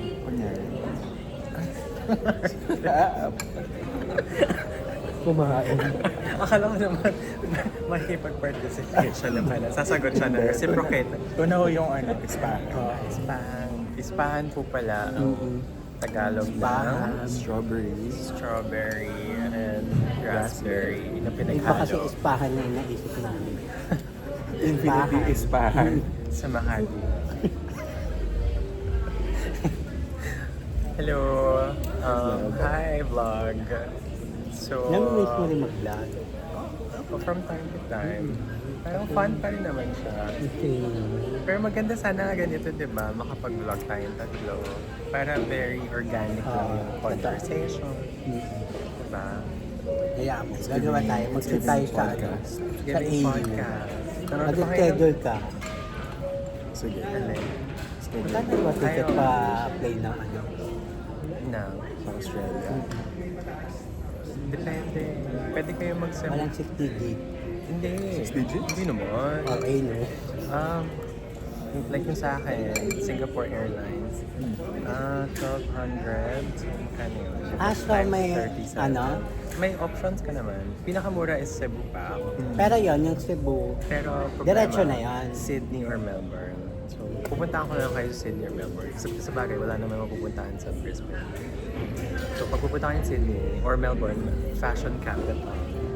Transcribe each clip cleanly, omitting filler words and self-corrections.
Kunyari. Kumain. Akala ko naman makikipag-participation naman. Sasagot siya na reciprocate. Una ho yung ispahan. Ispahan. Ispahan po pala ang Tagalog na strawberry and raspberry na Iba kasi pinaghalo ispahan na yung naisip namin. Infinity ispahan. sa Makati. Hello! Hi, vlog! So, Nami-miss mo rin mag-vlog. from time to time, parang fun pa rin naman siya. Okay. Pero maganda sana ganito, di ba? Makapag-vlog tayong tatlo. Para very organic lang yung conversation. Di ba? Kaya mo, gagawa tayo. Mag-sit tayo sa Podcast. sa Giving AU. podcast. Nanonood ba kayo ng- Mag-schedule ka. Sige. Alin? Magkano ba ticket pa play ng ano? Na. Sa Australia. Depende. Pwede kayo mag-send. Walang 60 gig. Hindi. 6 digits? Hindi naman. Or A, no? Like yung sa akin, Singapore Airlines. 1,200. Kano yun? So may, 37. ano? May options ka naman. Pinakamura is Cebu pa. Pero yon yung Cebu. Pero problema, Diretso na yan. Sydney or Melbourne. So, pupunta ako lang kayo sa Sydney or Melbourne. Sa bagay, wala naman mapupuntahan sa Brisbane. So, pag pupunta kayo sa Sydney or Melbourne, fashion capital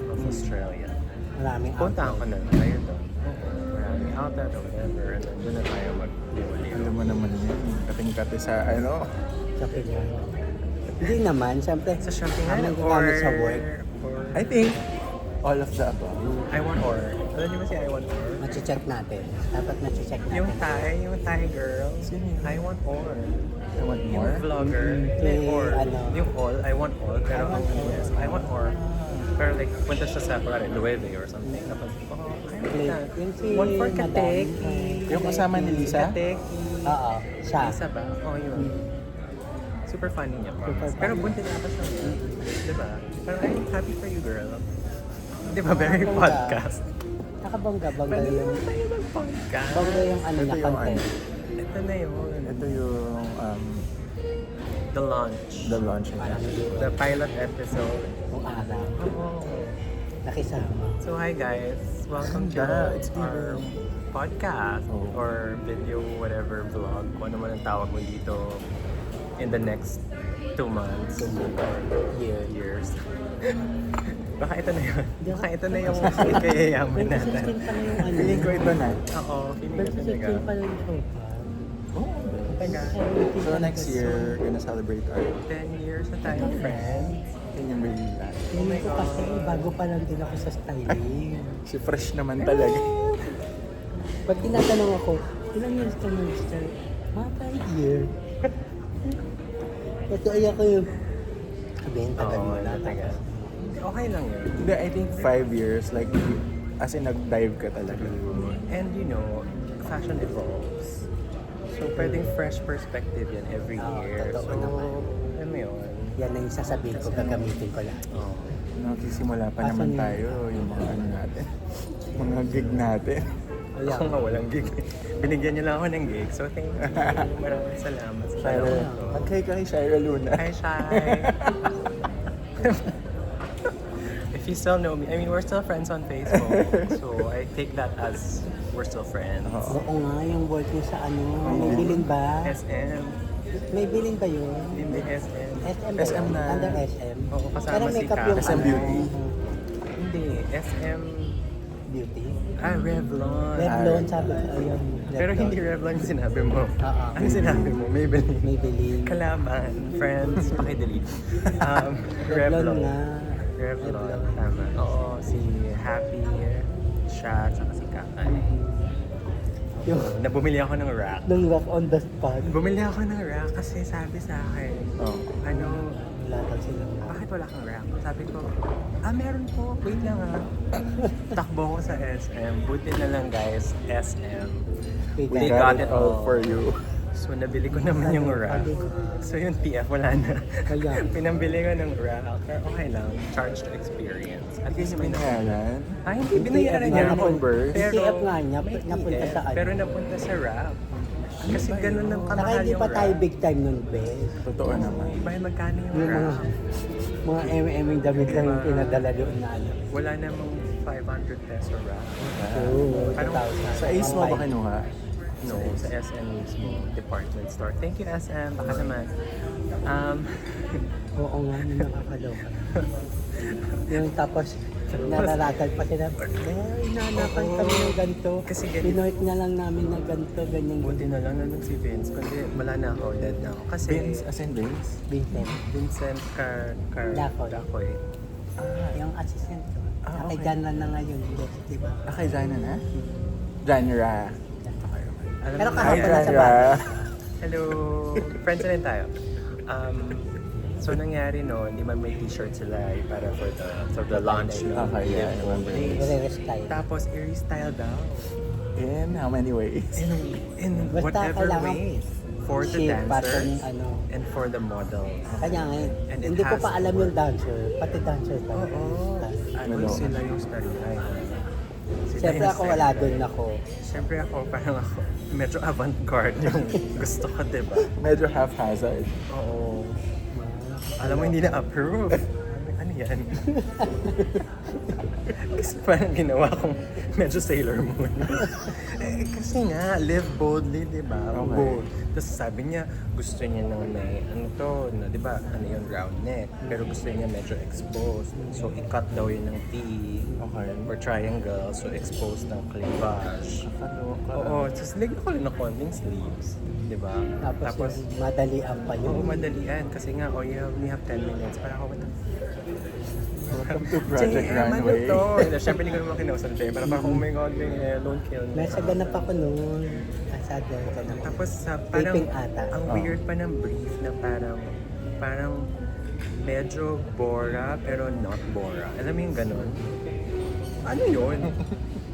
of Australia. Maraming Puntahan ko na kayo doon. Maraming outlet or whatever. And then doon na tayo mag-iwalay. Alam mo naman yan. Kating-kati sa shopping yan. Hindi naman, siyempre. Sa shopping Ang or gamit sa work. I think all of the above. I want or. Alam niyo ba si I want or? Machi-check natin. Dapat machi-check natin. Yung Thai girl. Sino yun? I want or. I want Yung more. vlogger. Kay, May or. ano? Yung all. I want all. Pero I want all. yes, I want or. Pero like, punta siya sa parang Nueve or something. Tapos, I want that. Yung si One for Madam. Kateki. Yung kasama ni Lisa? Kateki. Oo, siya. Lisa ba? Oo, yun. Super funny niya. Super Pero funny. buntis ata siya. Diba? Pero I'm happy for you, girl. Diba? Very Nakabongga. podcast. Nakabongga-bongga Pwede yung... naman tayo mag-podcast. Bongga yung ano Ito na yung content. Ito na yun. Ito yung The launch. the launch. Parang The pilot episode. yung araw. Oo. Nakisama. So hi guys. Welcome to Ganda, it's our podcast Oh. or video, whatever, vlog. Kung ano man ang tawag mo dito in the next 2 months or years. Baka ito na yun. Baka ito na yung ikayayaman natin. 2016 pala yung ano. Feeling ko ito na. Oo, feeling ko talaga. 2016 pala yung show pa. Oh, Taga, so next year, gonna celebrate our 10 years na tayo friends. yun yung really last. Feeling ko kasi bago pa lang din ako sa styling. Si fresh naman talaga. Pag tinatanong ako, ilang years ka nag-start? Mga 5 year. Ito ay ako yung sabihin, tagal mo na. taga. Okay lang yun. Hindi, I think 5 years, like, as in nag-dive ka talaga. And you know, fashion evolves. So, pwedeng fresh perspective yan every Oo, year. totoo So, naman. alam mo yun. Yan na yung sasabihin ko, gagamitin ko lang. Oh. Nagsisimula pa Asan naman yun? tayo, yung mga ano natin, mga gig natin. Kaya, Ako nga walang gig. Binigyan niyo lang ako ng gig. So, thank you. Maraming salamat sa Shira, tanong ko. mag-hi ka kay Shira Luna. Hi, Shai. If you still know me, I mean, we're still friends on Facebook. So, I take that as we're still friends. Oo. oo nga, yung work niya sa ano, may bilin ba? SM. May bilin ba yun? Hindi SM. SM ba SM yun? na. Under SM? Oo, kasama Pero si makeup Kat. yung SM ano, Beauty. Hindi. SM. Beauty. Revlon. Revlon, sabi ko, ayun. Pero Revlon. hindi Revlon yung sinabi mo. Oo. Ano sinabi mo? Maybelline. May bilin. Kalaban. Friends. Pakidelete. Revlon nga. Revlon. Tama. Oo. Si Happy. Siya. Saka si Kakay. Yung Nabumili ako ng rack. nung rock on the spot. Bumili ako ng rack kasi sabi sa akin, Oh. ano, Wala daw silang bakit wala kang rack? Sabi ko, meron po. Wait lang Takbo ko sa SM. Buti na lang guys, SM. They They got got it all all. for you. So nabili ko naman yung rack. So yung TF wala na. Kaya. Pinambili ko ng rack. Pero okay lang. Charge to experience. At least may Binayaran. Ay, hindi. Binayaran TF niya nga ako. converse. Yung TF nga niya, may napunta TF, sa ano. Pero napunta sa rack. Kasi ganun lang Saka kamahal hindi yung pa tayo wrap. big time nun, Bes. Totoo naman. Iba yung magkano yung Yung wrap. mga MM-ing damit lang yung Diba? pinadala doon na ano. Wala namang 500 peso wrap. Oo, Parang 2,000. Sa Ace mo ba kinuha? No, sa SM mismo, department store. Thank you SM, baka naman. Oo nga, yung nakakaloka. Yung tapos, nararatag pa sila. Inanakan Oo. kami ng ganito. Kasi ganito. Pinoit na lang namin ng ganito, ganyan. Buti na lang nandun si Vince, kundi wala na ako, dead na ako. Kasi Vince, as in Vince? Vincent. Vincent Dacoy. Dacoy. Yung assistant ko. Ah, Kay okay. Jan na ngayon. Yes, di ba? Kay Jana na? Janra. Alam Pero mo kahapon yan. na sa bahay. Hello! Friends na rin tayo. So nangyari no, hindi man may t-shirt sila para for the launch no. Okay, yeah, I remember. I-restyle. Tapos i-restyle daw. In how many ways? In Basta whatever kailangan ways. For the shape, pattern, dancers ano. and for the models. Kanya nga, And it hindi ko has pa to alam work. yung dancer. Pati dancer pa. Oo. Ano Ano? sila yung storyline. Sila Siyempre yung ako wala storyline. doon ako. Siyempre ako, parang ako, medyo avant-garde yung gusto ko, diba? Medyo haphazard. Oo. Alam mo, hindi na-approve. Ano yan? Kasi parang ginawa kong medyo Sailor Moon. Kasi nga, live boldly, di ba? Okay. Bold. Tapos sabi niya, gusto niya ng may, ano to, na, di ba, ano yung round neck. Pero gusto niya medyo exposed. So, i-cut daw yun ng T. Okay. Or triangle. So, exposed ng cleavage. Nakaloka. Oo, tapos lagyan ko rin ng konting sleeves. Di ba? Tapos, yung madalian pa Oo, yun. madalian. Kasi nga, oh, you only have 10 minutes. Para ako, what the Welcome to Project JM, ano Runway. to? Siyempre, hindi ko naman kinausap JM. Parang, oh my God, don't kill me. Nasa ganap ako noon. Nasa ganap. Tapos, parang, Taping ata. ang weird pa ng brief na parang medyo Bora, pero not Bora. Alam mo yung ganun? Ano yun?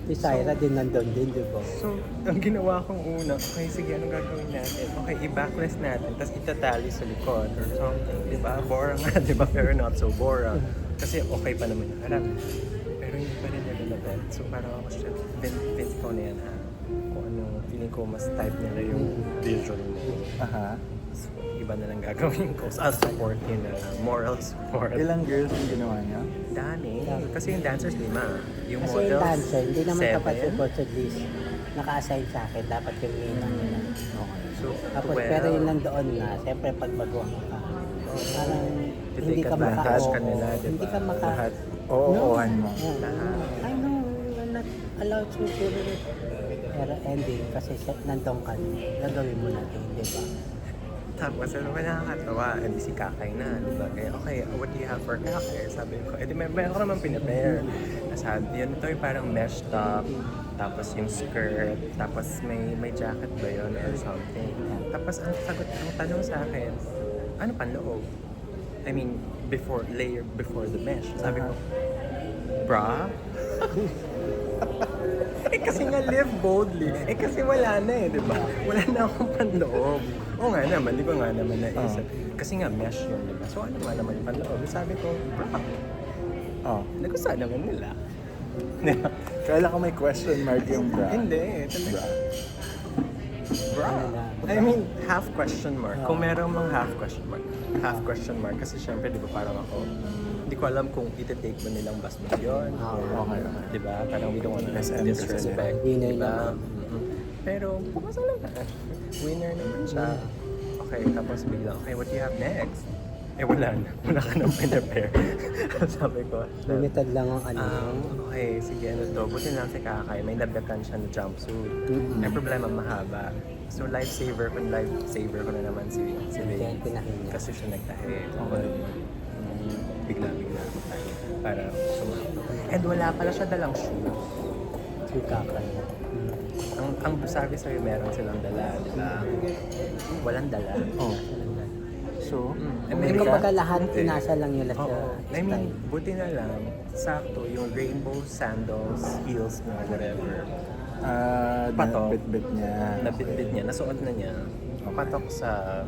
Si Syra din nandun din, di ba? So, ang ginawa kong una, okay, sige, anong gagawin natin? Okay, i-backless natin, tapos itatali sa likod or something, di ba? Bora nga, di ba? Pero not so Bora. Kasi okay pa naman yung harap. Pero hindi pa rin nila So, parang ako siya, Vince ko na yan, ha? Kung ano, feeling ko mas type nila yung visual mo. Aha. So, iba na lang gagawin ko. I'll support yun na moral support. Ilang girls yung ginawa niya? Dami. Kasi yung dancers, 5. Yung Kasi models, yung dancer, hindi naman 7. tapat supposedly naka-assign sa akin. Dapat yung ninang nila. Okay. So, Tapos, 12. pero yung nandoon na, siyempre pag baguhan ka, parang hindi Take ka advantage maka ka nila, di Hindi ba? ka maka... Lahat. Oo-oohan mo. Yeah. Lahat. I know, you're not allowed to do it. Pero ending, kasi nandun ka, gagawin mo na din, di ba? Tapos, ano ba nakakatawa? Eh, di si Kakay na, di ba? Kaya, okay, what do you have for Kakay? Sabi ko, eh, di meron ko naman pinapare. Sabi, yun ito yung parang mesh top, tapos yung skirt, tapos may jacket ba yun or something. Tapos, ang tanong sa akin, ano panloob? I mean, layer before the mesh. Sabi ko, bra? Eh kasi nga live boldly. Eh kasi wala na eh, di ba? Wala na akong panloob. Oo nga naman, di ko nga naman naisip. Kasi nga mesh yun, di ba? So ano nga naman yung panloob? Sabi ko, bra. Oh. Nagustuhan naman nila. Di ba? Kala ko may question mark yung bra. Hindi. Bra. Bra. I mean, half question mark. Kung meron mang half question mark. Half question mark. Kasi syempre, di ba parang ako, hindi ko alam kung iti-take mo nilang bastos yun. Okay, okay. Di ba? Parang we don't want to SM disrespect. Winner Di ba? naman. Mm-mm. Pero, pumasa lang na. Winner naman siya. Okay, tapos biglang, okay, what do you have next? Eh, wala na. Wala ka nang pinapare. Sabi ko, Limited lang ang ano. okay, sige, ano to. Buti lang si Kakay, may nabdatan siya na jumpsuit. Mm-mm. May problema, mahaba. So, lifesaver ko na naman si Kaya Ray. tinahin niya. Kasi siya nagtahi. Okay. Bigla. Para sumama. And wala pala siya dalang shoe. Si Kakay. Ang sabi sa'yo, meron silang dala, di ba? Walang dala. Oh. So, Hindi ko pagka lahat, inasa lang nila sa Oo. I mean, style. buti na lang, sakto, yung rainbow sandals, heels na whatever, Patok. Bit-bit niya. nabitbit niya, nasuot na niya, patok sa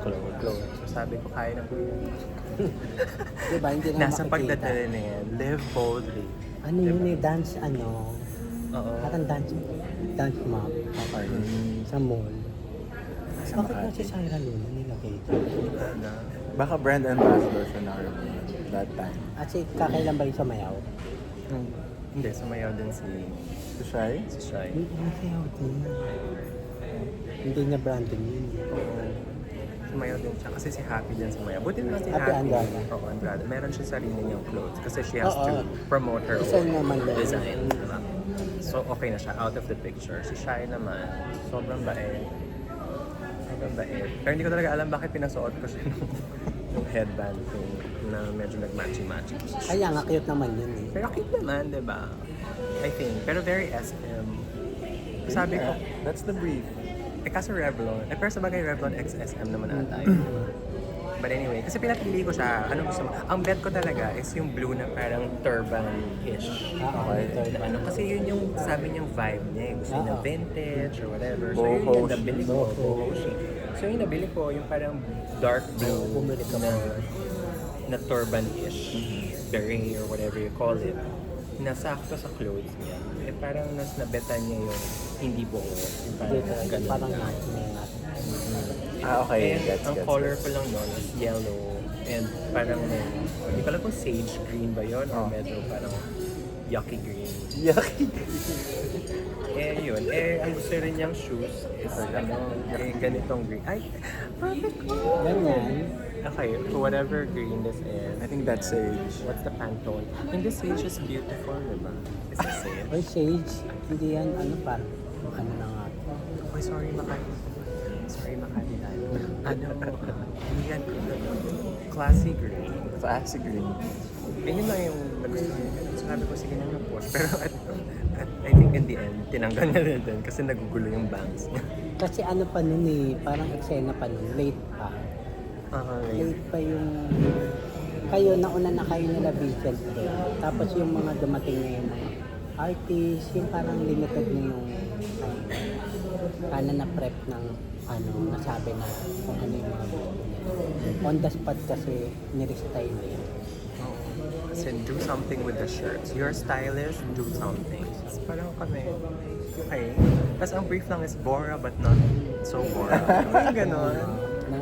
clothes. So sabi ko, kaya na po yun. Diba, hindi na Nasa makikita. pagdadala na yan, live boldly. Ano yun eh, dance Oo. parang dance map Okay. sa mall. Isang Bakit na si ate. Syra Luna nilagay ito? Ano? Baka brand ambassador siya na that time. At si kakailan ba yung sumayaw? Hindi, sumayaw din si Si Shai? Shai. Hindi sumayaw din. Hindi niya branding yun. Sumayaw din siya kasi si Happy din sumayaw. Buti na si Happy Happy. Andrade. Oo, Andrade. Meron siya sarili niyang clothes kasi she has Oo. to promote her Isa own naman din. design. Diba? So, okay na siya. Out of the picture. Si Shai naman, sobrang bait. Sobrang bait. Pero hindi ko talaga alam bakit pinasuot ko siya yung headband thing na medyo nag-matchy-matchy. Kaya nga, cute naman yun eh. Pero cute naman, di ba? I think. Pero very SM. Sabi ko, Yeah, that's the brief. kaso Revlon. Pero sa bagay Revlon XSM naman ata yun. But anyway, kasi pinapili ko siya. Anong gusto mo? Ang bet ko talaga is yung blue na parang turban-ish. Okay, Na ano, kasi yun yung sabi niyang vibe niya. Gusto niya Oo. vintage or whatever. So yun Boho yung nabili ko. Boho. So yung nabili ko, yung parang dark blue Bumili ka na, pa. na turban-ish. Beret or whatever you call it. Nasakto sa clothes niya. Eh parang nabetan niya yung hindi buo. Yung parang Dito, ganun. parang match may match. Okay, And gets, ang gets. color ko lang nun is yellow and parang hindi ko alam kung sage green ba yun or Oh. medyo parang yucky green. Yucky. Eh yun, ang gusto rin niyang shoes is ganitong green. Ay, perfect ko! Ganyan. Okay, whatever green this is. I think that's sage. What's the Pantone? And this sage is beautiful, diba? Is this sage? Or sage. Hindi yan, ano parang, ano na nga. Ay, sorry, Makati. Sorry, Makati. Ano? Hindi yan. Classy green. Classy green. Eh, yun lang yung nagustuhan niya. Sabi ko, sige na post. Pero I think in the end, tinanggal niya rin din kasi nagugulo yung bangs niya. Kasi ano pa nun eh, parang eksena pa nun, late pa. Late pa yung... Kayo, nauna na kayo nila Vincent doon. Tapos yung mga dumating na yung mga artist, yung parang limited na yung na prep ng ano, nasabi na kung ano yung mga gusto niya. On the spot kasi nirestyle niya. Kasi do something with the shirts. You're a stylist, do something. Tapos parang kami, okay. Tapos ang brief lang is Bora but not so Bora. Yung ganon. Na,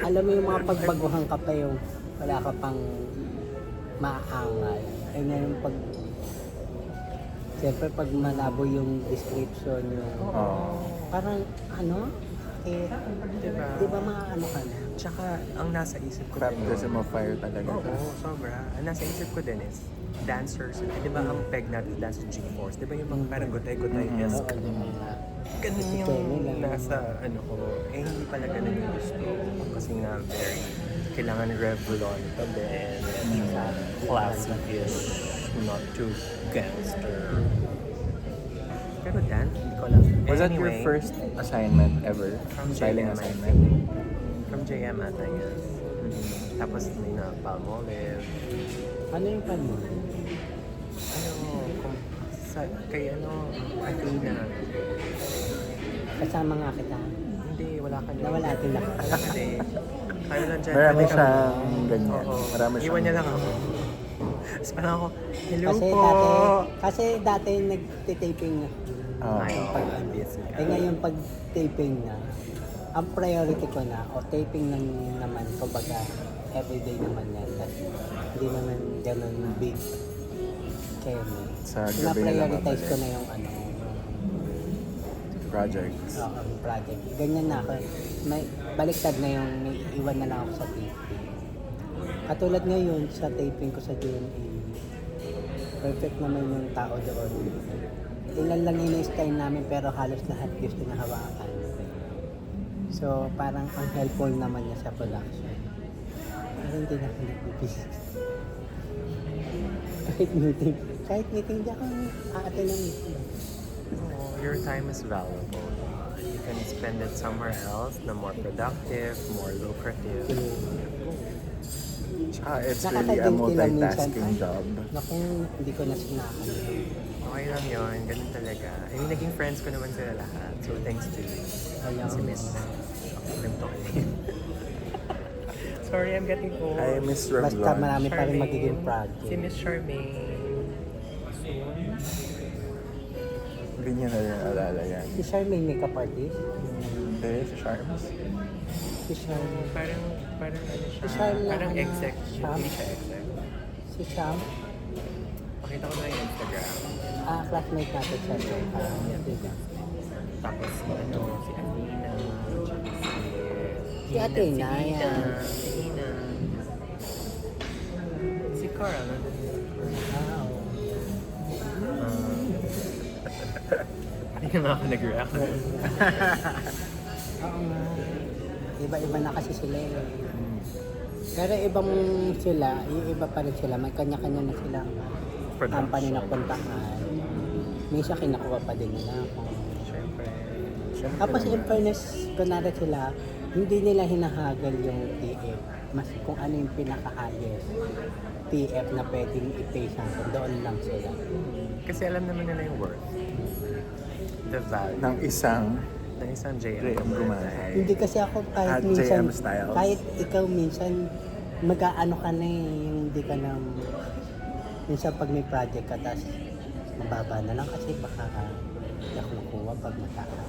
alam mo yung mga pagbaguhan ka pa yung wala ka pang maangal. Eh ngayon pag siyempre pag malabo yung description yung parang ano eh, Diba? di ba mga ano ka na? Tsaka ang nasa isip ko din. Baptism of fire talaga. Oo, sobra. Ang nasa isip ko din is dancers. Di ba ang peg natin dance sa G-Force? Di ba yung mga parang gutay-gutay-esque? Oo, yung mga Ganun Ito yung nila. nasa ano ko. Eh, hindi pala ganun yung gusto. Kasi nga, very, kailangan Revlon pa din. And classy-ish, not too gangster. Pero dance, hindi ko lang. Was that your Anyway, first assignment ever? From Styling JM, I assignment? think. From JM ata yan. Tapos may na Palmolive. ano yung pan mo? Ano, kung kay ano, Athena. Kasama nga kita. Hindi, wala ka din. Nawala din ako. Wala ka din. Kayo lang dyan. Marami Kami- siyang ganyan. Oo. Marami Iwan niya lang siyang- ako. Tapos parang ako, hello Kasi po. dati nagtitaping na. Ay, Pag, oo, busy ka. eh ngayon pag taping na, ang priority ko na, o taping lang naman, kumbaga, everyday naman yan. Kasi hindi naman ganun big kemi. Sa gabi na lang Na-prioritize ko mabalik. na yung ano, Projects. yung project. Ganyan na ako. May, baliktad na yung may iwan na lang ako sa taping. Katulad ngayon sa taping ko sa GMA, perfect naman yung tao doon. Ilan lang yung style namin pero halos lahat gusto na hawakan. So parang ang helpful naman niya sa production. Pero hindi na ako nagbibigay. kahit meeting, di ako aatin ng meeting. Oh, your time is valuable. You can spend it somewhere else na more productive, more lucrative. It's really a Nakaka-guilty lang minsan. multitasking job. Naku, hindi ko na sinakan. Okay lang yun, ganun talaga. I mean, naging friends ko naman sila lahat. So, thanks to you. Ayaw. Si Miss. Sorry, I'm getting old. I miss Revlon. Basta marami pa rin Charmaine. magiging project. Si Miss Charmaine. Hindi niya na rin alala yan. Si Charmaine makeup artist. Hindi, si Charms. Si Sham. Parang ano siya, Si Sham na parang ano, exec. Sham? Hindi siya exec. Si Sham. Pakita ko na yung Instagram. Classmate natin siya. Diba? Tapos si ano, si Athena. Si Athena, Si Ina. yan. Si Ina. Si Carl. Oo. Hindi naman ako nag-react. Oo nga. Iba-iba na kasi sila eh. Pero ibang sila, yung iba pa rin sila, may kanya-kanya na silang company na puntahan. Minsan kinakuha pa din nila ako. Siyempre. Tapos in fairness, kunwari sila, hindi nila hinahagal yung TF. Mas kung ano yung pinaka-highest TF na pwedeng i-pay sa akin, doon lang sila. Kasi alam naman nila yung worth. The value. Ng isang ng isang JM. JM Gumanay. Hindi kasi ako kahit At minsan, JM Styles. kahit ikaw minsan, mag-aano ka na eh, yung hindi ka na, minsan pag may project ka, tas mababa na lang kasi baka hindi ako nakuha pag mataas.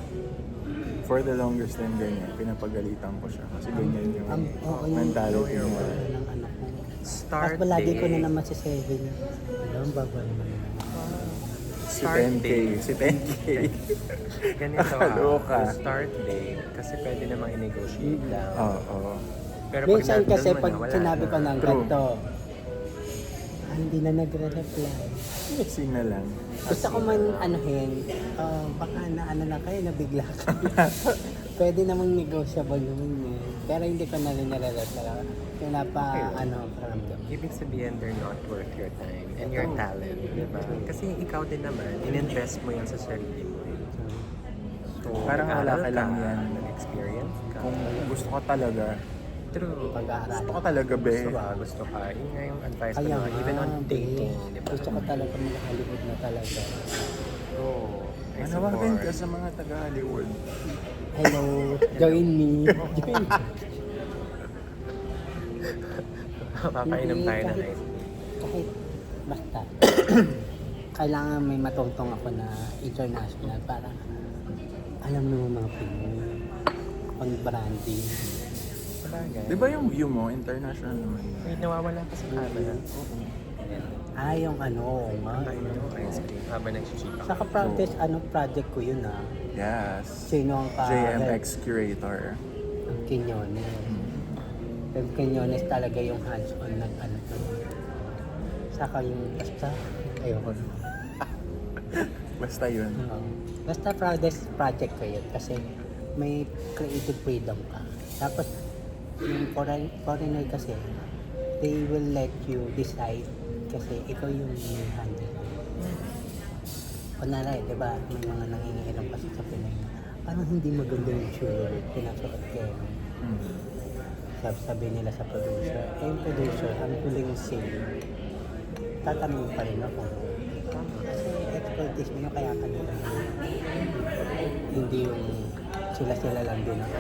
For the longest time ganyan, pinapagalitan ko siya. Kasi ganyan yung Oo, yung mentality know your niya. worth. ng ano ko. Start Tapos palagi ko na date. naman si Seven. Alam, baba naman. Si Start 10K. date. Si 10K. Ganito Kaloka. start date. Kasi pwede namang i-negotiate lang. Oo. Pero Minsan nandun kasi mo pag na, wala sinabi na. ko ng True. ganito, hindi na nagre-reply. Kasi na lang. Gusto ko man anuhin, baka na ano na kayo, nabigla ka. Pwede namang negotiable naman yun. Pero hindi ko na rin nare-reply. Pinapa, ano, paramdam. Ibig sabihin, they're not worth your time and your talent, di ba? Kasi ikaw din naman, in-invest mo yan sa sarili mo. So, Parang wala ka lang yan. Nag-experience ka. Kung gusto ko talaga, True. Pag-aaral. gusto ko talaga, be. Gusto ka. Yun nga yung advice ko Kaya na, even on nga, dating, babe. di ba? Gusto ko talaga mag-Hollywood na talaga. Go. I Manawagan ka support. sa mga taga-Hollywood. Hello, join me. Join me. Papainom tayo ng Kahit- ice cream. Kahit basta. Kailangan may matungtong ako na international para alam mo mga Pinoy. On branding. Sabagay. Di ba yung view mo, international naman? Wait, nawawala ka sa camera. Yung ano, oo nga. Papainom ng ice cream habang nagsichipa. Saka project ko yun ah. Yes. Sino ang JMX Curator. Ang Quinones. Yung Quinones talaga yung hands-on ng ano to. Saka yung basta, ayoko na. Basta yun. Basta proudest project ko yun kasi may creative freedom ka. Tapos yung foreigner kasi, they will let you decide kasi ikaw yung may handle. Kunwari, di ba, may mga nangingialam kasi sa Pinay na parang hindi maganda yung jewelry, pinasuot kayo. Sabi nila sa producer, yung producer, ang huling sale, tatanungin pa rin ako. Kasi expertise mo yun, kaya kanila. Hindi yung sila lang din ako.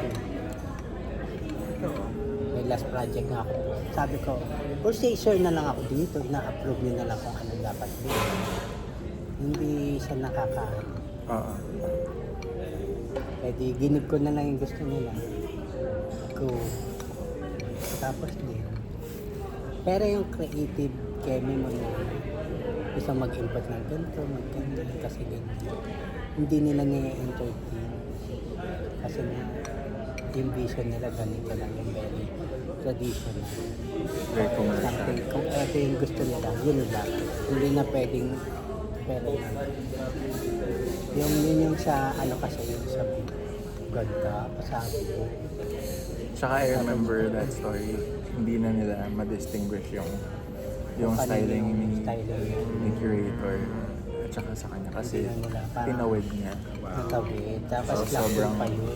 May last project nga ako. Sabi ko, or say sir na lang ako dito, ina-approve nyo na lang kung ano dapat dito. Hindi siya nakakain. Oo. Pwede ginib ko na lang yung gusto nila. Go. Tapos din. Pero yung creative kemi mo na gusto mag-input ng ganito, mag-ganito, kasi ganito. Hindi nila ni-entertain. Kasi nga, yung vision nila ganito lang yung very traditional. Very commercial. Something, kung ito yung gusto nila, yun lang. Hindi na pwedeng, pero yung sa ano kasi yung sa ganda, pasabi mo. Tsaka I remember that story, hindi na nila ma-distinguish yung Kung ano styling yung ni styling niya. curator at saka sa kanya kasi Hindi na nila, parang tinawid niya. Natawid. Tapos So, so, sobrang- pa yun.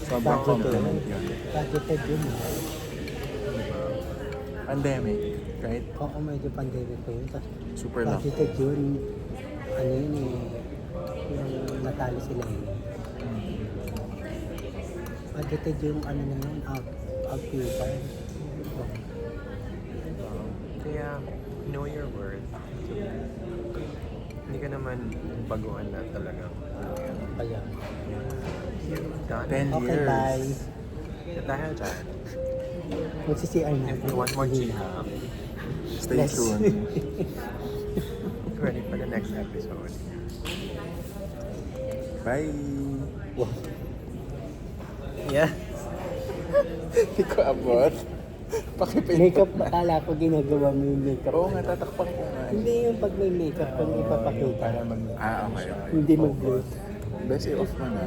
sobrang Budgeted. compliment yun. Budgeted yun. Pandemic, right? Oo, medyo pandemic pa yun. Tapos Super lockdown. budgeted yun. Ano yun eh. Yung natalo sila eh. Budgeted yung ano na yun. Outfitter. Kaya, know your worth. Hindi ka naman baguhan na talaga. Kaya. Done. 10 Okay, years. bye. Dahil dyan, Magsi-CR na. if you want more chika, Stay Yes. tuned. ready for the next episode. Bye! Wow. Yeah. Hindi ko abot. Pakipindot Makeup, na. akala ko ginagawa mo yung makeup. Oo nga, tatakpan ko nga. Hindi yung pag may makeup, pag ipapakita. Para mag... Ah, okay. Hindi mag-glow. Best i-off mo na.